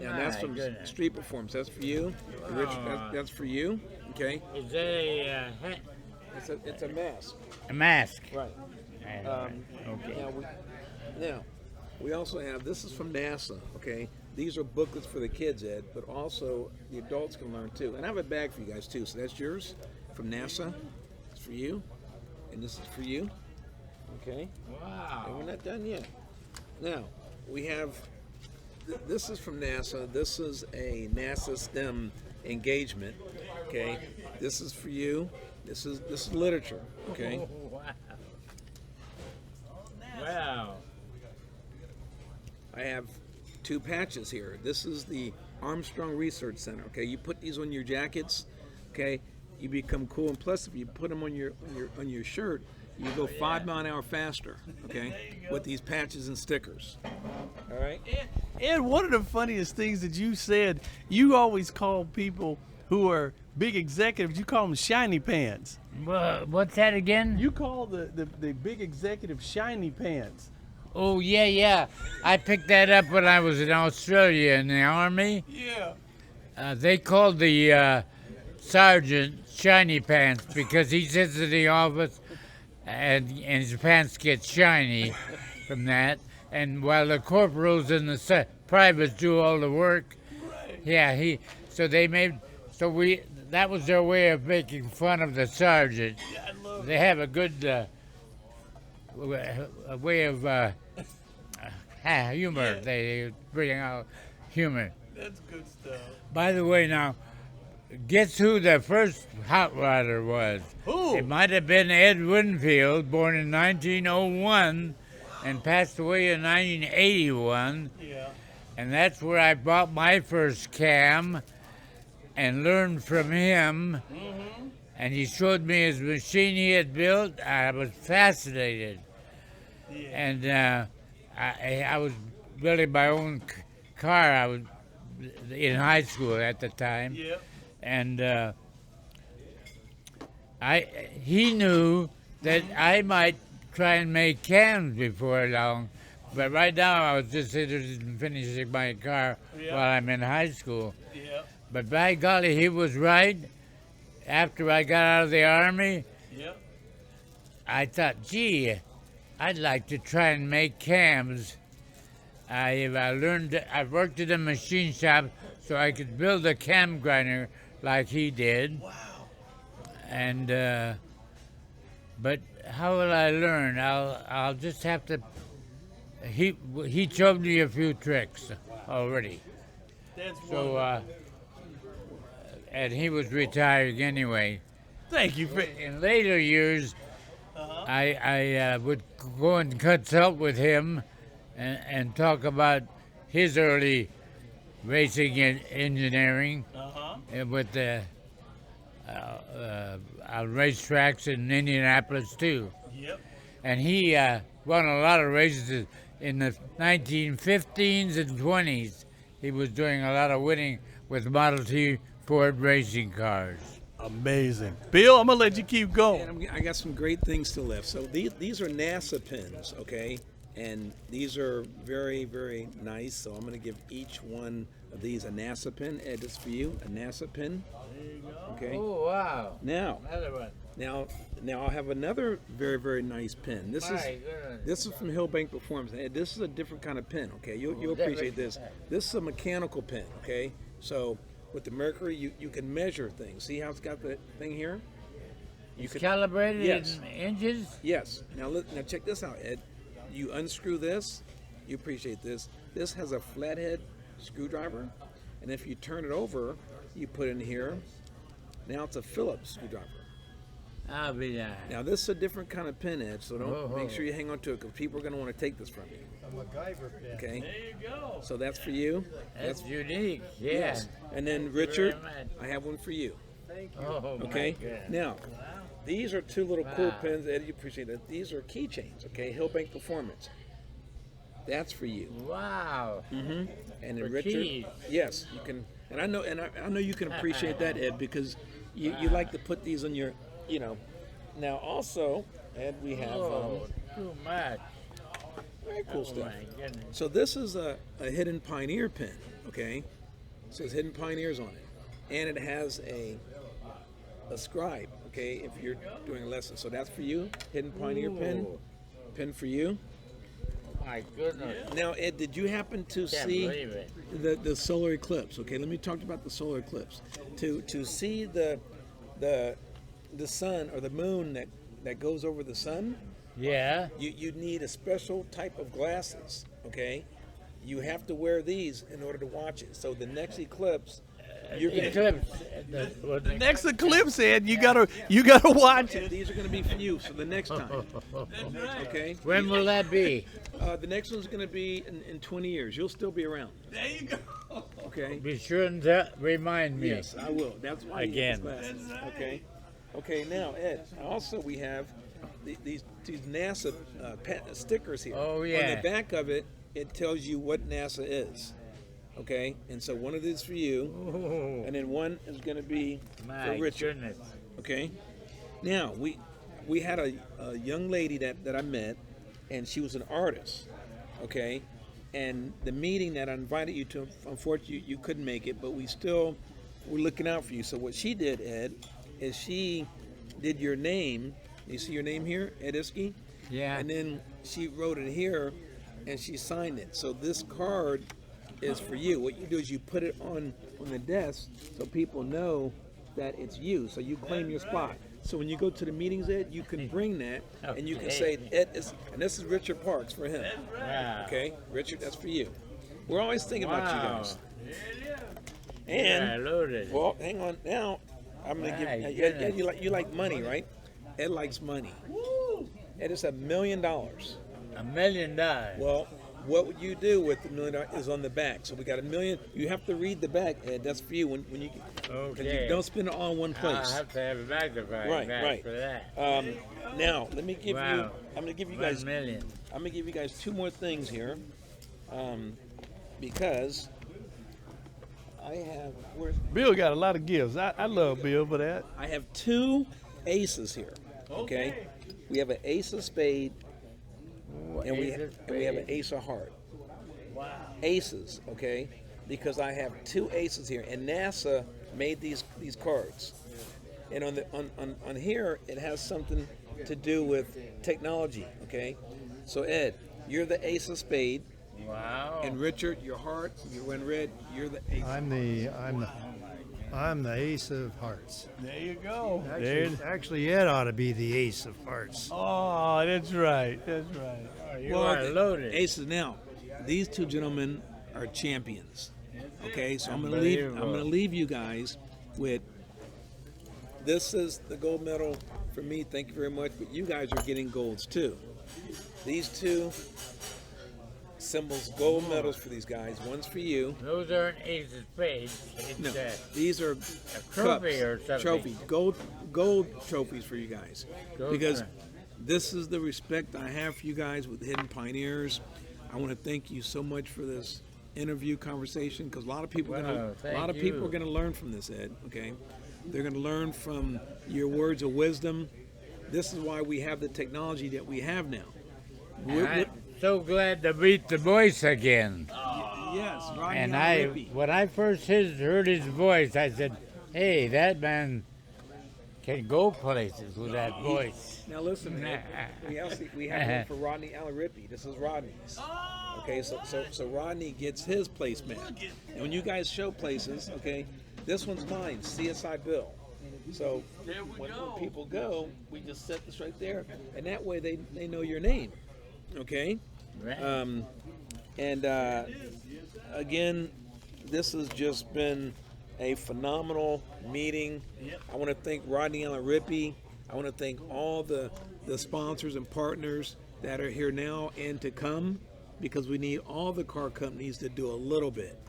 Now that's My from goodness. Street Performance. That's for you. And Rich, that's for you. Okay. Is that a hat? It's a mask. A mask? Right. Okay. Now, we also have, this is from NASA, okay? These are booklets for the kids, Ed, but also the adults can learn too. And I have a bag for you guys too. So that's yours from NASA. It's for you. And this is for you. Okay? Wow. And we're not done yet. Now, we have, this is from NASA. This is a NASA STEM engagement, okay? This is for you. This is literature, okay? Wow. Wow. I have 2 patches here. This is the Armstrong Research Center, okay? You put these on your jackets, okay? You become cool, and plus if you put them on your shirt, you go 5 miles an hour faster, okay? With these patches and stickers. All right? Ed, one of the funniest things that you said, you always call people who are big executives, you call them shiny pants. What's that again? You call the big executive shiny pants. Oh, yeah. I picked that up when I was in Australia in the Army. Yeah. They called the sergeant shiny pants because he sits in the office and his pants get shiny from that. And while the corporals and the privates do all the work, yeah, that was their way of making fun of the sergeant. Yeah, I love They have a good a way of humor. Yeah. They bring out humor. That's good stuff. By the way, now, guess who the first hot rodder was? Who? It might have been Ed Winfield, born in 1901 and passed away in 1981. Yeah. And that's where I bought my first cam and learned from him. Mm-hmm. And he showed me his machine he had built. I was fascinated. Yeah. And I was building my own car. I was in high school at the time. Yep. And he knew that I might try and make cams before long. But right now I was just interested in finishing my car Yeah. while I'm in high school. Yep. But by golly, he was right. After I got out of the Army, Yep. I thought, gee, I'd like to try and make cams. I worked in a machine shop so I could build a cam grinder like he did. Wow. And but how will I learn? I'll just have to. He showed me a few tricks already. That's So and he was retiring anyway. thank you for In later years, I would go and consult with him and talk about his early racing and engineering with the racetracks in Indianapolis too. Yep. And he won a lot of races in the 1915s and 20s. He was doing a lot of winning with Model T Ford racing cars. Amazing. Bill, I'm gonna let you keep going. And I got some great things still left. So these are NASA pins, okay? And these are very, very nice. So I'm going to give each one of these a NASA pin. Ed, this is for you, a NASA pin. There you go. Okay. Oh, wow. Now, Another one. now I have another very, very nice pin. This is from Hillbank Performance. Ed, this is a different kind of pin. Okay, you'll appreciate this. This is a mechanical pin. Okay, so with the mercury, you can measure things. See how it's got the thing here? It's calibrated Yes. in inches? Yes. Now check this out, Ed. You unscrew this. You appreciate this. This has a flathead screwdriver, and if you turn it over, you put it in here. Now it's a Phillips screwdriver. I'll be there. Now this is a different kind of pin, Ed, so don't make sure you hang on to it because people are going to want to take this from you. A MacGyver pin. Okay. There you go. So that's for you. That's unique. Yeah. Yes. And then Richard, very much. I have one for you. Oh, Okay. my goodness. Now, these are two little cool Wow. pins. Ed, you appreciate that. These are keychains. Okay. Hillbank Performance. That's for you. Wow. And then For Richard, keys. yes, you can, and I know you can appreciate that, Ed, because you like to put these on your, you know. Now also, Ed, we have Oh, too much. very cool Oh, stuff. my goodness. So this is a Hidden Pioneer pin, okay? So it's Hidden Pioneers on it, and it has a scribe, okay? If you're doing a lesson, so that's for you, Hidden Pioneer pin for you. My goodness. Now, Ed, did you happen to Can't see believe it. the solar eclipse? Okay, let me talk about the solar eclipse. To see the sun or the moon that goes over the sun, Yeah. you need a special type of glasses. Okay, you have to wear these in order to watch it. So the next eclipse, you're gonna. Eclipse. The next eclipse, Ed, you gotta watch it. These are going to be for you. So the next time, okay. When will that be? The next one's going to be in 20 years. You'll still be around. There you go. Okay. Be sure and remind me. Yes, I will. That's why Again. you get these glasses. Okay. Okay. Now, Ed. Also, we have these NASA stickers here. Oh, On yeah. the back of it, it tells you what NASA is. Okay. And so one of these for you, Oh, and then one is going to be my for Richard. goodness. Okay. Now we had a young lady that I met, and she was an artist. Okay. And the meeting that I invited you to, unfortunately, you couldn't make it, but we're looking out for you. So what she did, Ed, is she did your name. You see your name here, Ed Isky? Yeah. And then she wrote it here, and she signed it. So this card is for you. What you do is you put it on the desk so people know that it's you. So you claim your spot. So when you go to the meetings, Ed, you can bring that, and you can say, Ed is, and this is Richard Parks for him. Wow. Okay, Richard, that's for you. We're always thinking about you Wow. guys. Yeah, And loaded. well, hang on. Now I'm gonna My give goodness. Ed, you like money, right? Ed likes money. Ed, it's $1 million. $1 million. Well, what would you do with the $1 million is on the back. So we got $1 million. You have to read the back, Ed. That's for you when you. 'Cause Okay. you don't spend it all in one I'll place. have to have a magnifying Right, glass right. for that. Now let me give you. Wow. I'm gonna give you 1 guys. million. I'm gonna give you guys two more things here, because I have. Bill got a lot of gifts. I love Bill for that. I have two aces here. Okay. We have an ace of spade, and we have an ace of heart. Wow. Aces, okay? Because I have two aces here, and NASA made these cards. And on here, it has something to do with technology, okay? So Ed, you're the ace of spade, Wow. and Richard, your heart, you win red. You're the ace. I'm the ace of hearts. There you go. Actually, Ed ought to be the ace of hearts. Oh, that's right. That's right. You are loaded. Aces. Now, these two gentlemen are champions. Okay, so I'm gonna Unbelievable. leave you guys with. This is the gold medal for me. Thank you very much. But you guys are getting golds too. These two symbols, gold medals for these guys. One's for you. Those aren't ace of spades. It's No, a these are trophy cups, or something. trophies, gold trophies for you guys. Gold Because trophy. this is the respect I have for you guys with Hidden Pioneers. I want to thank you so much for this interview conversation, because a lot of people Well, thank people you. are going to learn from this, Ed. Okay, they're going to learn from your words of wisdom. This is why we have the technology that we have now. I'm so glad to meet the voice again. Yes, Rodney And Alrippy. when I first heard his voice, I said, "Hey, that man can go places with that voice." Now listen, Ed, we have one for Rodney Alrippy. This is Rodney's. Okay, so Rodney gets his placemat. And when you guys show places, okay, this one's mine, CSI Bill. So when people go, we just set this right there, and that way they know your name. Okay? Right. Again, this has just been a phenomenal meeting. I want to thank Rodney Allen Rippey I want to thank all the sponsors and partners that are here now and to come, because we need all the car companies to do a little bit.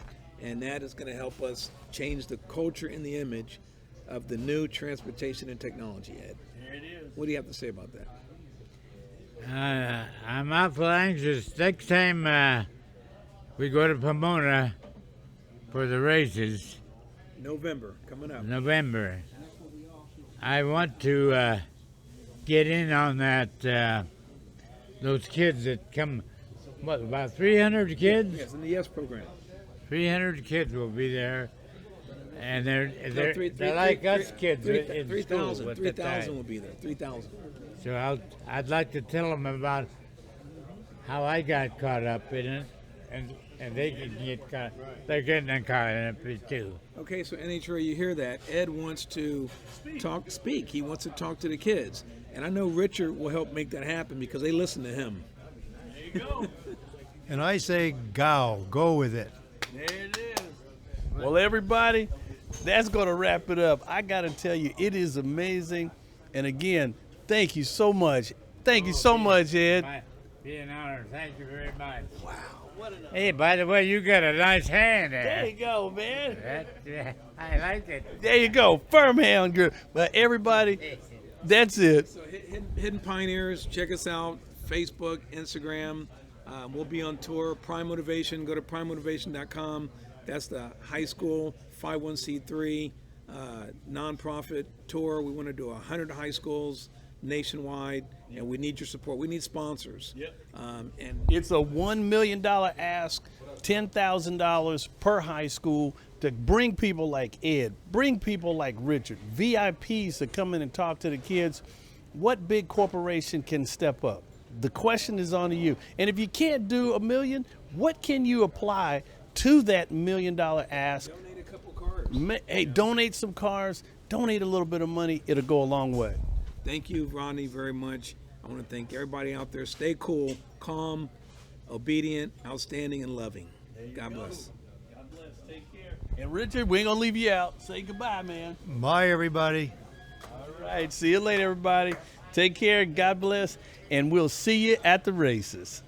And that is going to help us change the culture and the image of the new transportation and technology, Ed. There it is. What do you have to say about that? I'm awful anxious. Next time we go to Pomona for the races, November, coming up. November, I want to get in on that. Those kids that come, what, about 300 kids? Yes, in the YES program. 300 kids will be there, and they're like us kids in 3,000 school. 3,000 will be there. 3,000. So I'd like to tell them about how I got caught up in it, and they can get caught. They're getting caught in it too. Okay, so NHRA, you hear that? Ed wants to speak. He wants to talk to the kids, and I know Richard will help make that happen because they listen to him. There you go. And I say, go with it. There it is. Well, everybody, that's going to wrap it up. I got to tell you, it is amazing. And again, thank you so much. Thank you so much, Ed. Be an honor. Thank you very much. Wow. What an Hey, by the way, you got a nice hand there. There you go, man. I like it. There you go. Firm hand grip. But everybody, that's it. So Hidden Pioneers, check us out, Facebook, Instagram. We'll be on tour. Prime Motivation, go to primemotivation.com. That's the high school 501c3 nonprofit tour. We want to do 100 high schools nationwide, and we need your support. We need sponsors. Yep. And It's a $1 million ask, $10,000 per high school to bring people like Ed, bring people like Richard, VIPs to come in and talk to the kids. What big corporation can step up? The question is on to you. And if you can't do $1 million, what can you apply to that $1 million ask? donate a couple cars. Hey, donate some cars, donate a little bit of money. It'll go a long way. Thank you, Ronnie, very much. I want to thank everybody out there. Stay cool, calm, obedient, outstanding, and loving. God bless. God bless. Take care. And Richard, we ain't going to leave you out. Say goodbye, man. Bye, everybody. All right. See you later, everybody. Take care. God bless. And we'll see you at the races.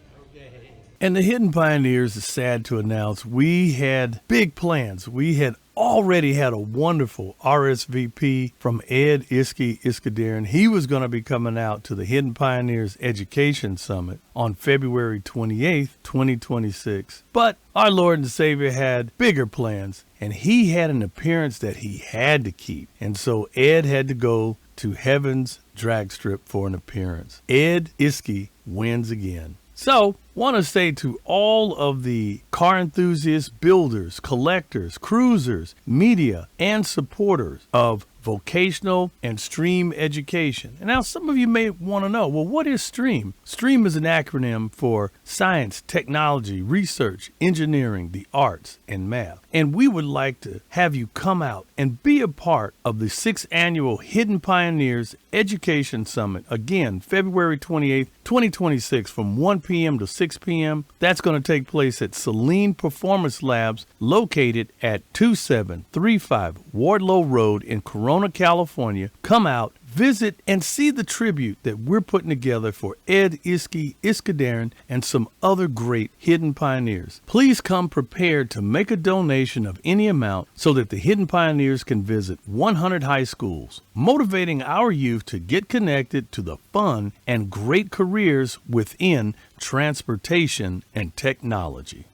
And the Hidden Pioneers is sad to announce we had big plans. We had already had a wonderful RSVP from Ed Isky Iskenderian. He was going to be coming out to the Hidden Pioneers Education Summit on February 28th, 2026. But our Lord and Savior had bigger plans, and he had an appearance that he had to keep. And so Ed had to go to Heaven's drag strip for an appearance. Ed Isky wins again. So, want to say to all of the car enthusiasts, builders, collectors, cruisers, media, and supporters of vocational and STREAM education. And now some of you may want to know, well, what is STREAM? STREAM is an acronym for science, technology, research, engineering, the arts, and math. And we would like to have you come out and be a part of the 6th annual Hidden Pioneers Education Summit. Again, February 28th, 2026 from 1 p.m. to 6 p.m. That's going to take place at Celine Performance Labs located at 2735 Wardlow Road in Corona, California. Come out, visit, and see the tribute that we're putting together for Ed Isky Iskenderian and some other great Hidden Pioneers. Please come prepared to make a donation of any amount so that the Hidden Pioneers can visit 100 high schools, motivating our youth to get connected to the fun and great careers within transportation and technology.